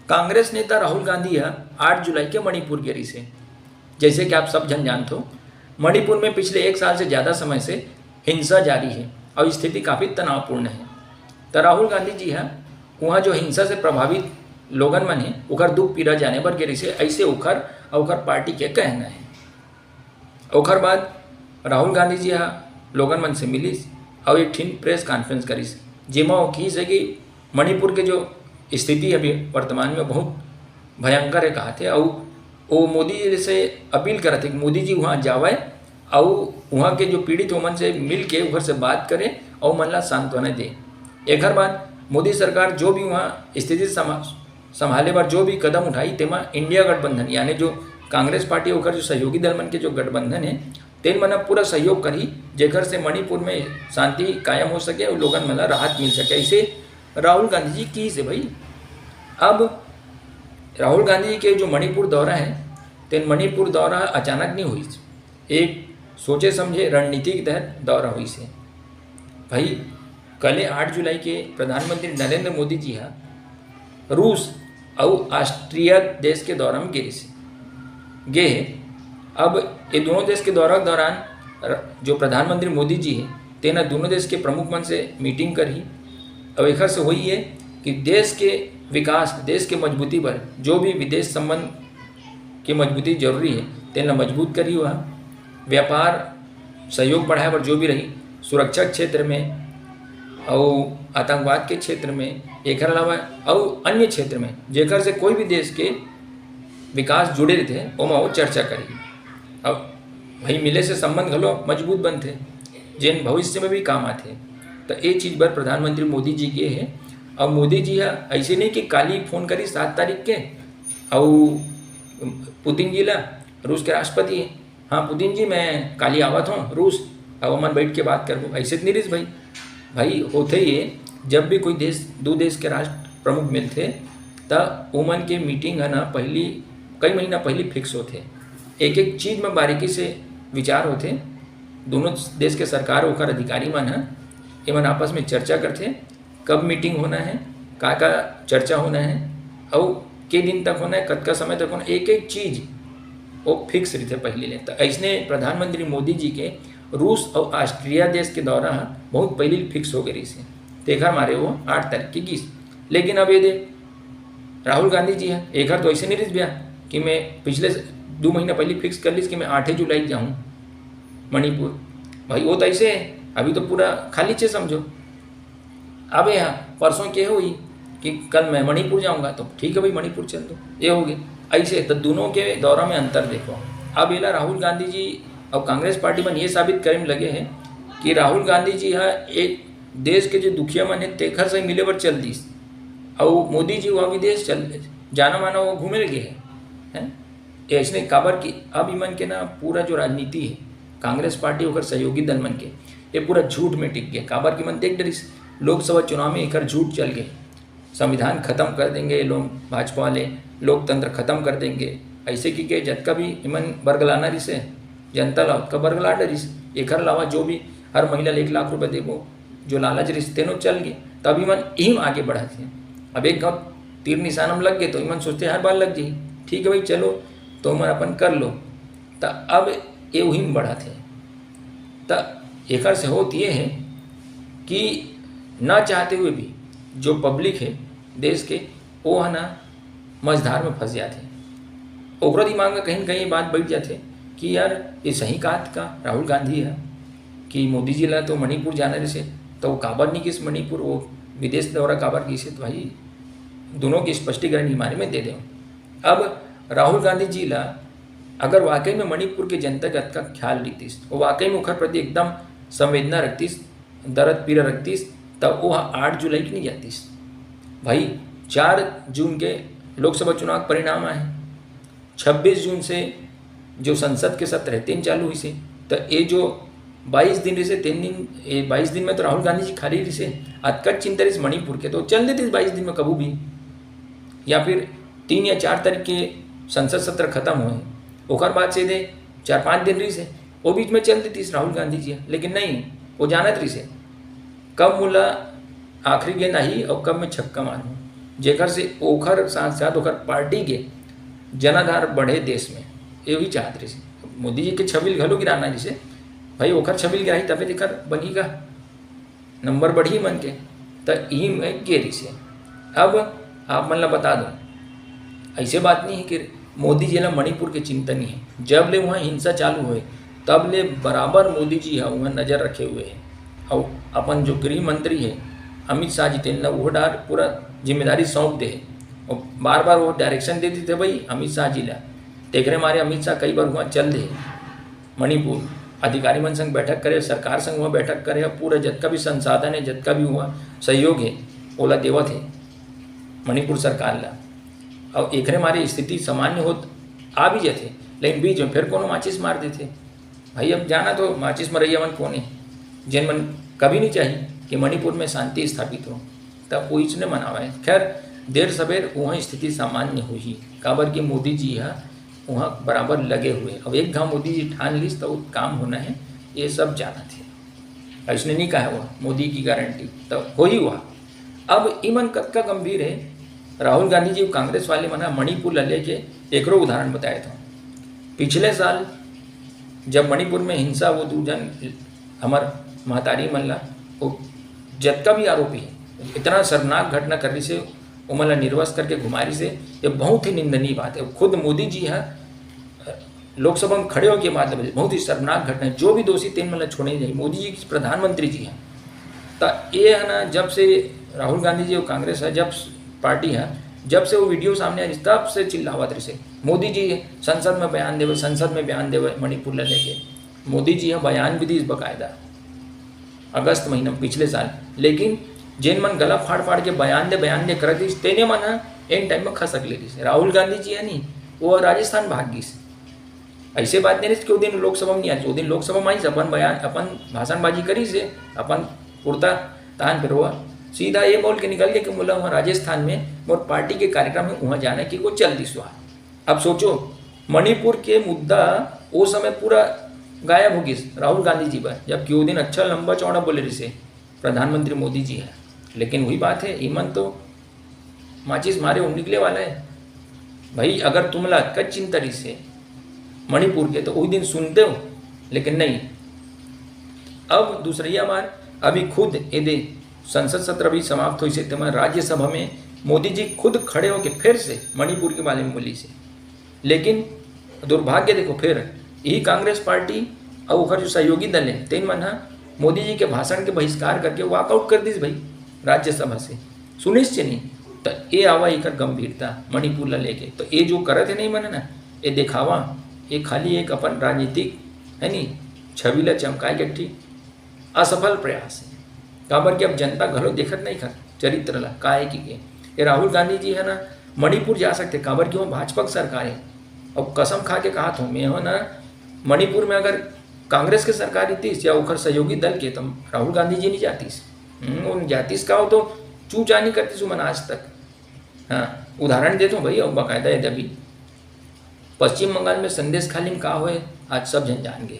कांग्रेस नेता राहुल गांधी 8 जुलाई के मणिपुर के रिसे, जैसे कि आप सब जन जानते हो, मणिपुर में पिछले 1 साल से ज़्यादा समय से हिंसा जारी है और स्थिति काफ़ी तनावपूर्ण है। तो राहुल गांधी जी वहाँ जो हिंसा से प्रभावित लोगन मन है उखर दुख पीड़ा जाने पर के रिसे ऐसे उखर पार्टी के कहना है। ओखर बाद राहुल गांधी जी लोगन मन से मिलिस और एक ठीन प्रेस कॉन्फ्रेंस करिस, जेमा वो की है कि मणिपुर के जो स्थिति अभी वर्तमान में बहुत भयंकर है कहा थे, और वो मोदी जी से अपील करा थे कि मोदी जी वहाँ जावे और वहाँ के जो पीड़ित मन से मिल के उधर से बात करें और मन ला सांत्वना दे। एक बाद मोदी सरकार जो भी वहाँ स्थिति संभाले पर जो भी कदम उठाई तेमा इंडिया गठबंधन यानी जो कांग्रेस पार्टी होकर जो सहयोगी दल मन के जो गठबंधन है तेन मन पूरा सहयोग करी, जेकर से मणिपुर में शांति कायम हो सके और लोगन मन राहत मिल सके। ऐसे राहुल गांधी जी की से भाई। अब राहुल गांधी जी के जो मणिपुर दौरा है तेन मणिपुर दौरा अचानक नहीं हुई, एक सोचे समझे रणनीति के तहत दौरा हुई से। भाई कल 8 जुलाई के प्रधानमंत्री नरेंद्र मोदी जी रूस और ऑस्ट्रिया देश के दौरा में गए हैं। अब ये दोनों देश के दौरा के दौरान जो प्रधानमंत्री मोदी जी है तेना दोनों देश के प्रमुख मन से मीटिंग करी और एक से हुई है कि देश के विकास, देश के मजबूती पर जो भी विदेश संबंध की मजबूती जरूरी है तेना मजबूत करी हुआ, व्यापार सहयोग बढ़ाए पर जो भी रही, सुरक्षा क्षेत्र में और आतंकवाद के क्षेत्र में, एक अलावा और अन्य क्षेत्र में जेकर से कोई भी देश के विकास जुड़े रहते ओमा वो चर्चा करी। अब भाई मिले से संबंध घलो मजबूत बनते जिन भविष्य में भी काम आते। तो ये चीज़ पर प्रधानमंत्री मोदी जी के है। और मोदी जी ऐसे नहीं कि काली फ़ोन करी 7 तारीख के और पुतिन जी ला, रूस के राष्ट्रपति है, हाँ पुतिन जी मैं काली आवत हूँ रूस और मन बैठ के बात कर, ऐसे नहीं रिस भाई होते ही जब भी कोई देश दो देश के राष्ट्र प्रमुख मिलते तब ओमन के मीटिंग है ना पहली कई महीना पहले फिक्स होते, एक एक चीज़ में बारीकी से विचार होते, दोनों देश के सरकार होकर अधिकारी मन एमन आपस में चर्चा करते कब मीटिंग होना है, का चर्चा होना है और के दिन तक होना है, कद का समय तक होना, एक एक चीज़ वो फिक्स रहते पहले ले। तो ऐसने प्रधानमंत्री मोदी जी के रूस और ऑस्ट्रिया देश के दौरा बहुत पहले फिक्स हो गई से देखा मारे वो 8 तारीख की 20। लेकिन अब ये दे राहुल गांधी जी है एक तो ऐसे नहीं रिस भैया कि मैं पिछले 2 महीना पहले फिक्स कर लीस कि मैं 8 जुलाई जाऊँ मणिपुर। भाई वो तो ऐसे है अभी तो पूरा खाली छे समझो। अब यहाँ परसों क्या हुई कि कल मैं मणिपुर जाऊँगा, तो ठीक है भाई मणिपुर चल दो, ये हो गया ऐसे। तो दोनों के दौरा में अंतर देखो। अब ये राहुल गांधी जी और कांग्रेस पार्टी में ये साबित करने में लगे हैं कि राहुल गांधी जी एक देश के जो दुखिया मन है तेखर से मिले पर चल दीस और मोदी जी वहाँ विदेश चल जाना माना वो घूमे लगे हैं ऐसने काबर की। अब इमन के ना पूरा जो राजनीति है कांग्रेस पार्टी होकर सहयोगी दल मन के ये पूरा झूठ में टिक गया। काबर की मन देख डरिस लोकसभा चुनाव में एक झूठ चल गए, संविधान खत्म कर देंगे लोग, भाजपा वाले लोकतंत्र खत्म कर देंगे ऐसे की के जत का भी इमन बरगलाना रिसे जनता ला का बरगला डरिस। एक अलावा जो भी हर महीना 1 लाख रुपये देवो जो लालच रिश्ते नो चल गए, तब इमन इम आगे बढ़ाते हैं। अब एक गाँव तीर निशान में लग गए तो इमन सोचते हर बार लग जाए, ठीक है भाई चलो तो मन अपन कर लो। तो अब ये वही में बढ़ाते हैं। तो एक से होती ये है कि ना चाहते हुए भी जो पब्लिक है देश के वो है ना मझधार में फंस जाते हैं। ओकरा दिमाग में कहीं न कहीं बात बैठ जाते कि यार ये सही बात का राहुल गांधी है कि मोदी जी ला तो मणिपुर जाना जैसे तो वो काबर नहीं किस मणिपुर वो विदेश दौरा काबर की से, तो भाई दोनों की स्पष्टीकरण हमारे में दे दें। अब राहुल गांधी जी ला अगर वाकई में मणिपुर के जनता का ख्याल रखतीस, वो वाकई में उखर प्रति एकदम संवेदना रखतीस, दर्द पीड़ा रखतीस, तब वो 8 जुलाई की नहीं जातीस। भाई 4 जून के लोकसभा चुनाव के परिणाम आए, 26 जून से जो संसद के सत्र है 3 चालू हुई से, तो ये जो 22 दिन रही से 3 दिन 22 दिन में तो राहुल गांधी जी खाली रही से अतकट चिंता रही मणिपुर के तो चल देते 22 दिन में कबू भी, या फिर 3 या 4 तारीख के संसद सत्र खत्म हुए ओकर बाद से दे 4-5 दिन रही से वो बीच में चल देती राहुल गांधी जी। लेकिन नहीं, वो जानत रही से कब मुला आखिरी गेंद आई और कब मैं छक्का मारूँ। जेकर से ओखर साथ साथ ओखर पार्टी के जनाधार बढ़े देश में, ये भी चाहत रही। मोदी जी के छबिल घलो गिराना जिसे भाई ओखर छबिल गिराही तबे दिखर बनी का नंबर बढ़ी मन के, तो यही में गेरी से। अब आप मन ला बता दो, ऐसे बात नहीं है कि मोदी जी ला मणिपुर के चिंता नहीं है। जब ले वहाँ हिंसा चालू हुए तब ले बराबर मोदी जी है वहाँ नज़र रखे हुए हैं। और अपन जो गृह मंत्री है अमित शाह जी तेन वो डार पूरा जिम्मेदारी सौंप दे, और बार बार वो डायरेक्शन देते थे भाई अमित शाह जी ला। तेकरे मारे अमित शाह कई बार वहाँ चल दे मणिपुर, अधिकारी मन संग बैठक करे, सरकार संग वहाँ बैठक करे, पूरा जतका भी संसाधन है, जतका भी हुआ सहयोग है ओला देवत है मणिपुर सरकार ला। और एकरे मारे स्थिति सामान्य होत आ भी जाते, लेकिन बीच में फिर कोनो माचिस मार देते। भाई अब जाना तो माचिस मरैया मन कौन है, जिन मन कभी नहीं चाहिए कि मणिपुर में शांति स्थापित हो, तब वो इसने मनावा है। खैर देर सवेर वहाँ स्थिति सामान्य हुई, काबर कि मोदी जी है वहाँ बराबर लगे हुए। अब एक घाव मोदी जी ठान लीस तो काम होना है, ये सब जाना थे। इसने नहीं कहा हुआ मोदी की गारंटी, तो हो ही हुआ। अब इमन कतका गंभीर है, राहुल गांधी जी कांग्रेस वाले मना मणिपुर ले के एक उदाहरण बताया था। पिछले साल जब मणिपुर में हिंसा वो दूजन हमार महतारी मल्ला वो जतका भी आरोपी है इतना शर्मनाक घटना कर रही से उमला निर्वस करके घुमारी से, ये बहुत ही निंदनीय बात है। खुद मोदी जी है लोकसभा में खड़े होकर बात है, बहुत ही शर्मनाक घटना है। जो भी दोषी तीन मतलब छोड़े जाए, मोदी जी प्रधानमंत्री जी हैं। तो ये है ना, जब से राहुल गांधी जी और कांग्रेस है जब पार्टी है, जब से वो वीडियो सामने आई तब से चिल्लावत रही से मोदी जी संसद में बयान देवे मणिपुर लेके। मोदी जी है बयान भी दी बाकायदा अगस्त महीना पिछले साल, लेकिन जिन मन गला फाड़ फाड़ के बयान दे कर दी तेने मन एन टाइम में खसक ले रही। राहुल गांधी जी है नहीं, वो राजस्थान भाग गई। ऐसे बात नहीं रही कि वो दिन लोकसभा में नहीं आई, वो दिन लोकसभा में आई अपन बयान अपन भाषणबाजी करी से अपन कुर्ता तान फिर हुआ सीधा ये बोल के निकल गया कि बोला वहाँ राजस्थान में और पार्टी के कार्यक्रम में वहाँ जाने की कोई चल दी सुहा। अब सोचो मणिपुर के मुद्दा वो समय पूरा गायब हो गई राहुल गांधी जी पर, जबकि वो दिन अच्छा लंबा चौड़ा बोले रही से प्रधानमंत्री मोदी जी है। लेकिन वही बात है, ईमन तो माचिस मारे निकले वाला है। भाई अगर तुमला कच चिंतरी से मणिपुर के तो वही दिन सुनते हो, लेकिन नहीं। अब दूसरी बार अभी खुद यदि संसद सत्र भी समाप्त हुई से राज्यसभा में मोदी जी खुद खड़े होकर फिर से मणिपुर के बारे में बोली से। लेकिन दुर्भाग्य देखो फिर यही कांग्रेस पार्टी और उखर जो सहयोगी दल है तीन मन मोदी जी के भाषण के बहिष्कार करके वॉकआउट कर दीस भाई राज्यसभा से, सुनिश्चय नहीं। तो ये आवा एक गंभीरता मणिपुर ला लेके, तो ये जो करत है नहीं मन ना, ये दिखावा, ये खाली एक अपन राजनीतिक है नहीं छवि ला चमकाए के ठीक असफल प्रयास है। काबर कि अब जनता घरों देखत नहीं खर चरित्र ला काहे की ये राहुल गांधी जी है ना मणिपुर जा सकते, काबर कि वो भाजपा की सरकार है। अब कसम खा के कहा था मैं हो ना मणिपुर में अगर कांग्रेस की सरकार रहती या उखर सहयोगी दल के, तो राहुल गांधी जी नहीं जातीस। उन जातीस का हो तो चूचा नहीं करती सुमन आज तक। हाँ उदाहरण देता हूँ भाई, और बाकायदा है अभी पश्चिम बंगाल में संदेश खाली में का हुए आज सब जन जान गए।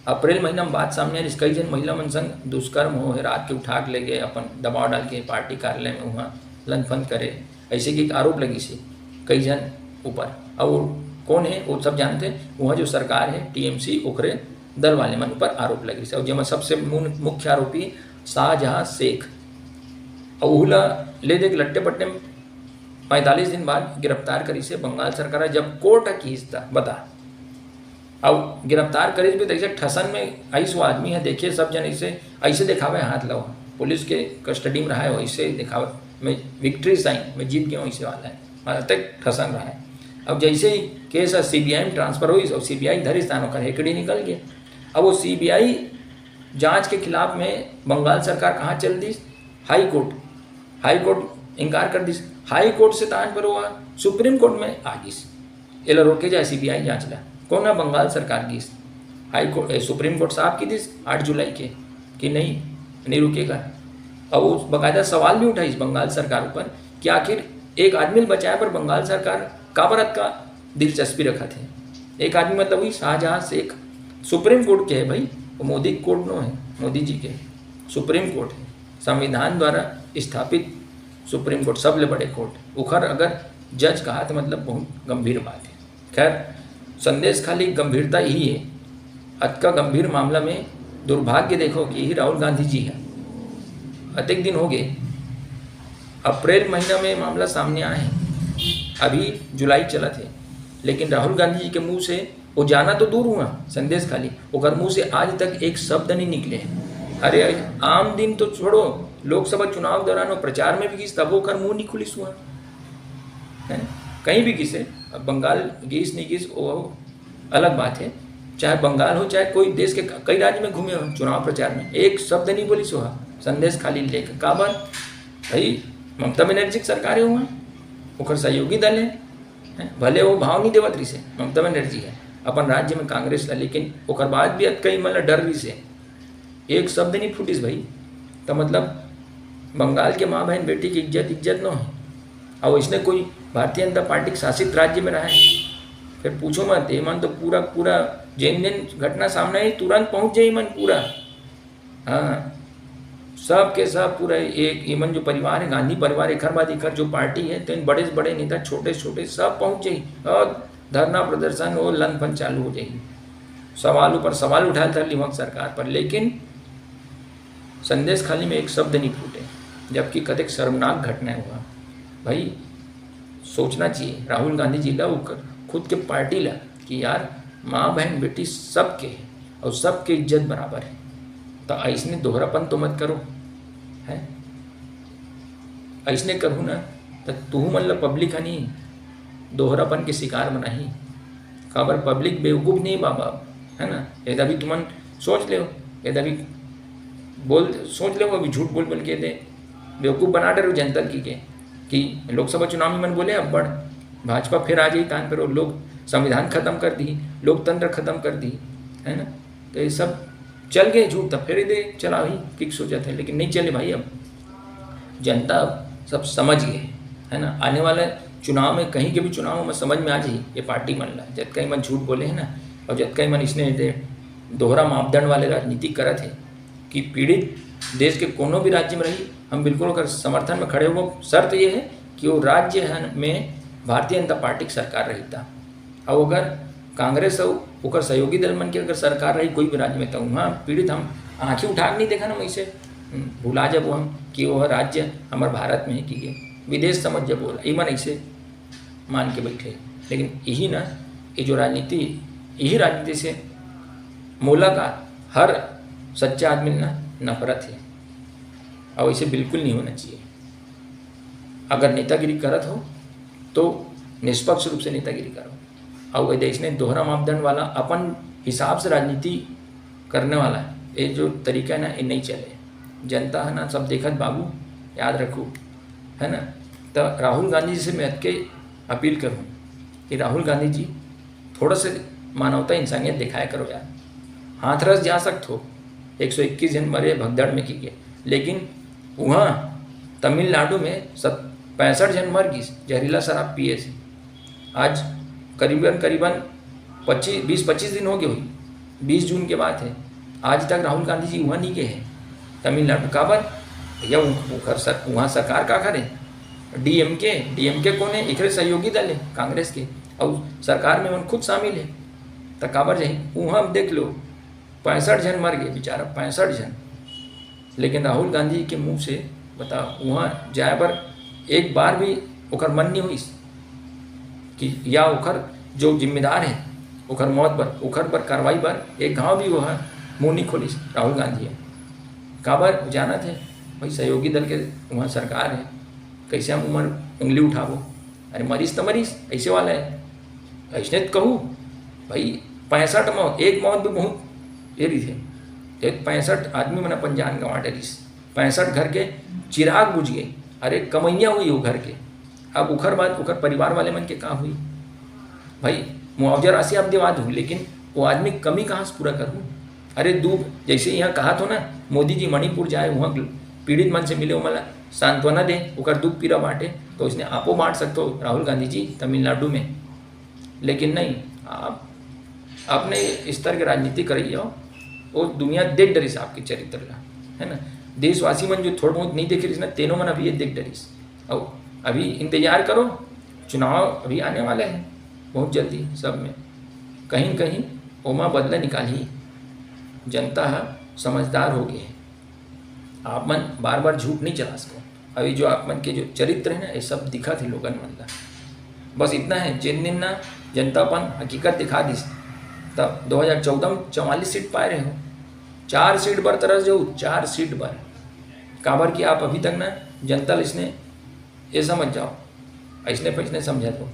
अप्रैल महीना में बात सामने आई, कई जन महिला मन संग दुष्कर्म हो है, रात के उठा के ले गए अपन दबाव डाल के पार्टी कार्यालय में वहाँ लनफन करे, ऐसे की आरोप लगी से कई जन ऊपर। और कौन है वो सब जानते हैं, वहाँ जो सरकार है टीएमसी ओखरे दल वाले मन ऊपर आरोप लगी से। और जिसमें सबसे मुख्य आरोपी शाहजहां शेख, और उहला ले दे लट्टे पट्टे 45 दिन बाद गिरफ्तार करी से बंगाल सरकार। जब कोर्ट की हिस्सा बता अब गिरफ्तार करी भी तो ऐसे ठसन में ऐसा आदमी है, देखिए सब जन ऐसे दिखावे हाथ लो पुलिस के कस्टडी में रहा है, वैसे दिखावे मैं विक्ट्री साइन में जीत गया हूँ ऐसे वाला है, मतलब तक ठसन रहा है। अब जैसे ही केस सीबीआई में ट्रांसफर हुई और सीबीआई धरी स्थानों का हेकड़ी निकल गया। अब वो सीबीआई जांच के खिलाफ में बंगाल सरकार कहाँ चल दी, हाई कोर्ट इनकार कर दी। हाई कोर्ट से तान पर हुआ सुप्रीम कोर्ट में आ गई, ये रोके जाए सीबीआई जांच ला। कौन है बंगाल सरकार की, हाई कोर्ट सुप्रीम कोर्ट साहब की दिस 8 जुलाई के कि नहीं रुकेगा। और वो बाकायदा सवाल भी उठा इस बंगाल सरकार पर कि आखिर एक आदमी बचाया पर बंगाल सरकार काबरत का दिलचस्पी रखा थे। एक आदमी मतलब वही शाहजहां शेख सुप्रीम कोर्ट के है भाई, वो मोदी कोर्ट नो है, मोदी जी के सुप्रीम कोर्ट है, संविधान द्वारा स्थापित सुप्रीम कोर्ट सबले बड़े कोर्ट ओखर अगर जज कहा तो मतलब बहुत गंभीर बात है। खैर संदेश खाली गंभीरता यही है, अतका गंभीर मामला में दुर्भाग्य देखो कि यही राहुल गांधी जी है। अधिक दिन हो गए, अप्रैल महीना में मामला सामने आए, अभी जुलाई चला थे, लेकिन राहुल गांधी जी के मुंह से वो जाना तो दूर हुआ, संदेश खाली ओकर मुंह से आज तक एक शब्द नहीं निकले। अरे आम दिन तो छोड़ो, लोकसभा चुनाव दौरान वो प्रचार में भी किस तब ओकर मुंह नहीं खुलिस हुआ है, कहीं भी किसे। अब बंगाल गिस नहीं गिस वो अलग बात है, चाहे बंगाल हो चाहे कोई देश के कई राज्य में घूमे हो चुनाव प्रचार में, एक शब्द नहीं बोली सुहा संदेश खाली लेकर। का बात भाई ममता बनर्जी की सरकार है, वहाँ ओकर सहयोगी दल है, भले वो भाव नहीं देवत रही से ममता बनर्जी है अपन राज्य में कांग्रेस ला, लेकिन ओकर बाद भी कई मतलब डर रही से एक शब्द नहीं फूटिस भाई। तो मतलब बंगाल के माँ बहन बेटी की इज्जत न है, और इसने कोई भारतीय जनता पार्टी शासित राज्य में रहा है, फिर पूछो मत। ये मन तो पूरा जैन घटना सामने आई तुरंत पहुंच जाए मन पूरा, हाँ सब के सब पूरा एक ईमन जो परिवार है गांधी परिवार एखर बाद एखर जो पार्टी है तो इन बड़े से बड़े नेता छोटे छोटे सब पहुंच जाई और धरना प्रदर्शन और लन फन चालू हो जाएगी, सवालों पर सवाल उठा ली वक्त सरकार पर, लेकिन संदेश खाली में एक शब्द नहीं फूटे, जबकि कतक शर्मनाक घटना हुआ। भाई सोचना चाहिए राहुल गांधी जी ला खुद के पार्टी ला कि यार माँ बहन बेटी सबके है और सबके इज्जत बराबर है, तो ऐसने दोहरापन तो मत करो है, ऐसने करूँ ना तो तू मतलब पब्लिक हनी दोहरापन के शिकार बनाही, खबर पब्लिक बेवकूफ़ नहीं बाबा है ना। यदि अभी तुमन सोच ले, यदि अभी सोच ले अभी झूठ बोल के दे बेवकूफ़ बना डरो जनता की के कि लोकसभा चुनाव में मन बोले अब बढ़ भाजपा फिर आ जाई कान पर, लोग संविधान खत्म कर दी, लोकतंत्र खत्म कर दी है ना, तो ये सब चल गए झूठ, तब फिर दे चला ही किक सोचा थे, लेकिन नहीं चले भाई। अब जनता सब समझ गए है ना, आने वाले चुनाव में कहीं के भी चुनाव में समझ में आ जाए ये पार्टी मन ला जब कहीं मन झूठ बोले है ना, और जब कहीं मन इसने दोहरा मापदंड वाले राजनीति करत है कि पीड़ित देश के कोनो भी राज्य में रही हम बिल्कुल अगर समर्थन में खड़े हो। शर्त ये है कि वो राज्य में भारतीय जनता पार्टी की सरकार रही था, और अगर कांग्रेस और ओकर सहयोगी दल मन की अगर सरकार रही कोई भी राज्य में, तो वहाँ पीड़ित हम आँखें उठा नहीं देखा ना वैसे भुला जब हम कि वह राज्य हमारे भारत में है कि विदेश समझ जब बोला ईमन ऐसे मान के बैठे। लेकिन यही ना ये जो राजनीति, यही राजनीति से मोला का हर सच्चा आदमी ना नफरत है, और इसे बिल्कुल नहीं होना चाहिए। अगर नेतागिरी करत हो तो निष्पक्ष रूप से नेतागिरी करो, और देश ने दोहरा मापदंड वाला अपन हिसाब से राजनीति करने वाला है, ये जो तरीका है ना ये नहीं चले। जनता है ना सब देखत बाबू, याद रखो है ना। तो राहुल गांधी जी से मैं के अपील करूँ कि राहुल गांधी जी थोड़ा से मानवता इंसानियत दिखाया करो यार। हाथरस जा सकते हो, 121 जन मरे भगदड़ में की गए, लेकिन वहाँ तमिलनाडु में 65 जन मर गई जहरीला शराब पिए से। आज करीबन 20-25 दिन हो गए हुई, 20 जून के बाद है, आज तक राहुल गांधी जी वहाँ नहीं गए हैं तमिलनाडु। काबर भैया वहाँ सरकार का करे डीएमके कौन है, एक सहयोगी दल है कांग्रेस के, और सरकार में उन खुद शामिल है, तो काबर जाए वहाँ देख लो 65 जन मर गए बेचारा 65 जन। लेकिन राहुल गांधी के मुंह से बताओ वहाँ जाए पर एक बार भी ओकर मन नहीं हुई कि या ओकर जो जिम्मेदार है ओकर मौत पर ओकर पर कार्रवाई पर एक गांव भी वह मुँह नहीं खोलिस राहुल गांधी है। काबर जाना थे भाई सहयोगी दल के वहाँ सरकार है, कैसे हम उम्र उंगली उठाबो, अरे मरीज तो मरीज ऐसे वाला है। ऐसे तो कहूँ भाई 65 मौत, एक मौत भी बहुत ये रही थे, एक 65 आदमी मन अपन जान गंवा डरिस, 65 घर के चिराग बुझ गए, अरे कमैया हुई वो घर के। अब उखर बाद उखर परिवार वाले मन के कहाँ हुई भाई, मुआवजा राशि आप दिवा दूँ, लेकिन वो आदमी कमी कहाँ से पूरा करूँ। अरे दूब जैसे यहाँ कहा तो ना मोदी जी मणिपुर जाए वहाँ पीड़ित मन से मिले, मतलब सांत्वना दें ओकर दुख पीड़ा बांटे, तो इसने आपो बांट सकते हो राहुल गांधी जी तमिलनाडु में। लेकिन नहीं, आप अपने इस तरह की राजनीति करी जाओ, वो दुनिया देख डरिस आपके चरित्र का है ना। देशवासी मन जो थोड़ा बहुत नहीं देख रही ना, तेनों मन अभी ये देख डरिस और अभी इंतज़ार करो, चुनाव अभी आने वाले हैं बहुत जल्दी सब में, कहीं कहीं ओमा बदला निकाली, जनता समझदार हो गई है। आप मन बार बार झूठ नहीं चला सको। अभी जो आप मन के जो चरित्र है ना, ये सब दिखा थे लोगन मन ला। बस इतना है, जिन दिन ना जनतापन हकीकत दिखा दी तब 2014 में 44 सीट पाए रहे हो, 4 सीट बर तरस जो 4 सीट बर काबर कि आप अभी तक ना जनता इसने ये समझ जाओ, ऐसने पैसने समझा दो,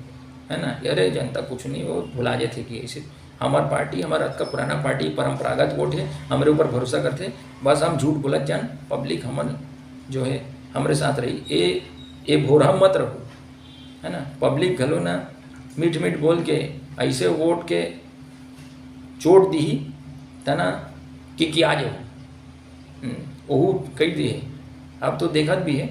है ना। अरे जनता कुछ नहीं, वो भुला जाते कि ऐसे हमार पार्टी, हमारा का पुराना पार्टी, परंपरागत वोट है, हमारे ऊपर भरोसा करते, बस हम झूठ बोलत जान, पब्लिक हमन जो है हमारे साथ रही। ये भोरा मत रहो, है ना। पब्लिक घलो ना मीठ मीठ बोल के ऐसे वोट के चोट दी तना कि आ जाओ, ओहू कही दी है। अब तो देखत भी है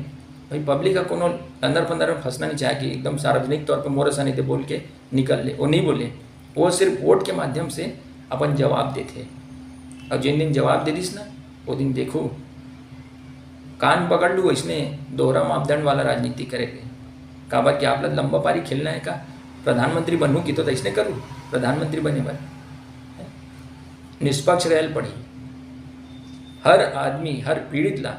भाई, पब्लिक का कोनो अंदर पंदर में फंसना नहीं चाहे कि एकदम सार्वजनिक तौर पर मोरसा नहीं दे बोल के निकल ले, वो नहीं बोले। वो सिर्फ वोट के माध्यम से अपन जवाब देते। और जिन दिन जवाब दे दिस ना, वो दिन देखो कान पकड़ लूँ, इसने दोहरा मापदंड वाला राजनीति करेंगे। काबर कि आप लोग लंबा पारी खेलना है का, प्रधानमंत्री बनूँ की तो ऐसने करूँ, प्रधानमंत्री बने बर निष्पक्ष रहल पड़ी, हर आदमी हर पीड़ित ला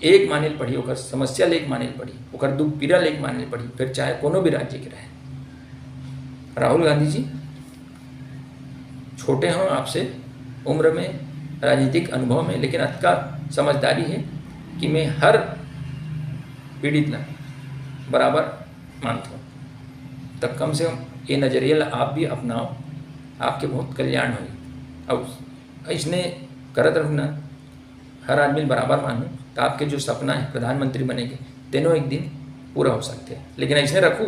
एक मानेल पड़ी, ओकर समस्या ले एक मानेल पड़ी, ओकर दुख पीड़ा ले एक मानेल पड़ी, फिर चाहे कोनो भी राज्य के रहे। राहुल गांधी जी छोटे हों आपसे उम्र में, राजनीतिक अनुभव में, लेकिन अतका समझदारी है कि मैं हर पीड़ित ला बराबर मानता हूँ। तब कम से कम ये नज़रिया आप भी अपनाओ, आपके बहुत कल्याण होगी। अब इसने करत रहूँ ना, हर आदमी बराबर मानूँ, तो आपके जो सपना है प्रधानमंत्री बने के तीनों एक दिन पूरा हो सकते हैं। लेकिन ऐसे रखूँ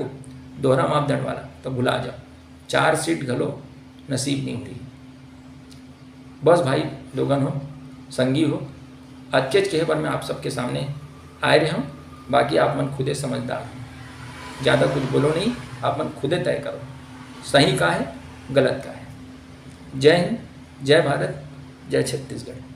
दोहरा मापदंड वाला तो भुला जाओ, 4 सीट घलो नसीब नहीं हुई। बस भाई लोगन हो, संगी हो, अच्छे कहे पर मैं आप सबके सामने आए रहे हूँ। बाकी आप मन खुदे समझदार हो, ज़्यादा कुछ बोलो नहीं, आप मन खुदे तय करो सही का है गलत का है। जय हिंद, जय भारत, जय छत्तीसगढ़।